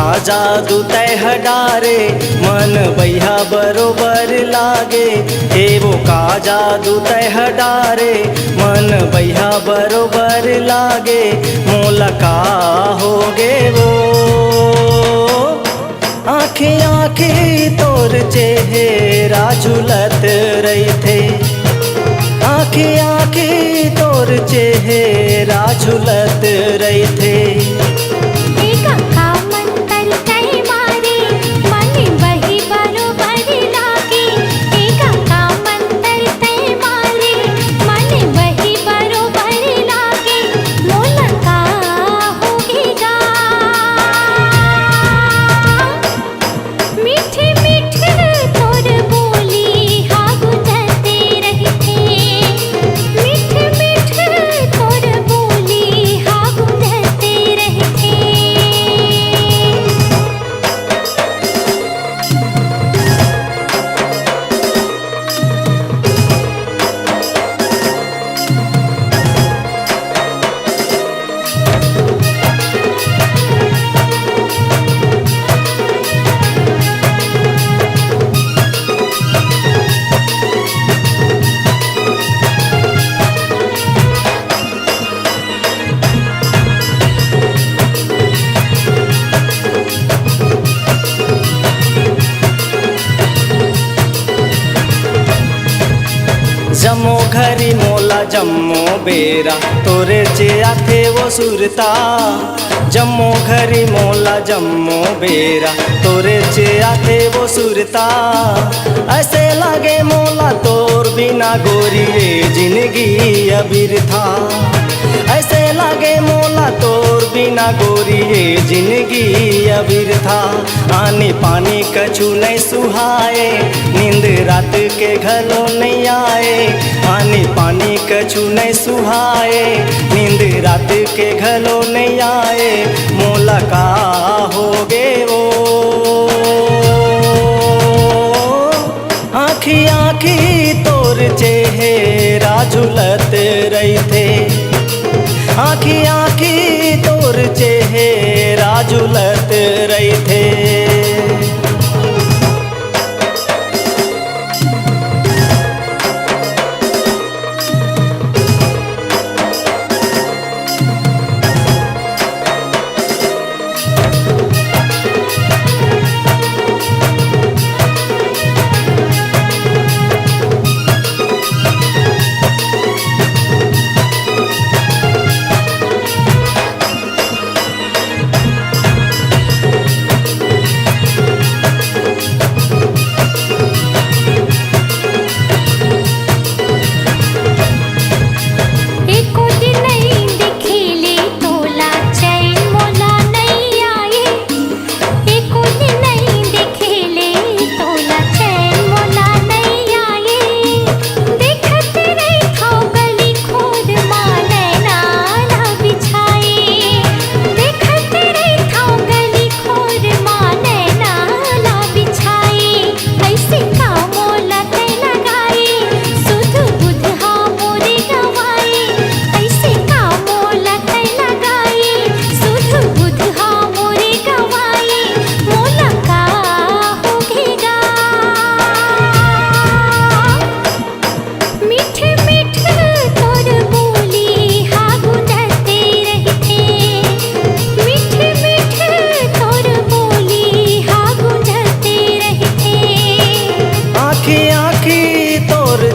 का जादू तह डारे मन बैहा बरोबर लागे। एवो का जादू तह डारे मन बैहा बरोबर लागे। मोला का हो गे वो आँखें आँखें तोर चेहरा झुलत रही थे। आँखें आँखें तोर चेहरा झुलत रही थे। जम्मो घरी मोला जम्मो बेरा तोरे चिया थे वो सुरता। जम्मो घरी मोला जम्मो बेरा तोरे चिया थे वो सुरता। ऐसे लागे मोला तोर बिना गोरी जिंदगी अबीर था। ऐसे लागे मोला तोर बिना गोरी जिंदगी अबीर था। आने पानी कछु नहीं सुहाए नींद रात के घलो नहीं आए। आने पानी कछु नहीं सुहाए नींद रात के घलो नहीं आए। मोला का हो गे वो आँखी आँखी तोर चेहरा झुलत रही थे। आँखी आँखी तोर चेहरा झुलत रही थे।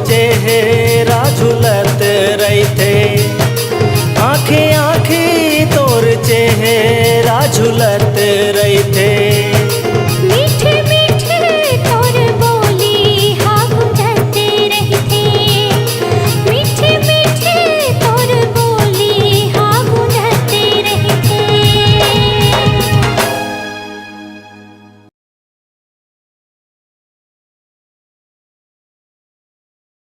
चेहरा झुलत रही थे। आँखें आँखें तोर चेहरा झुलत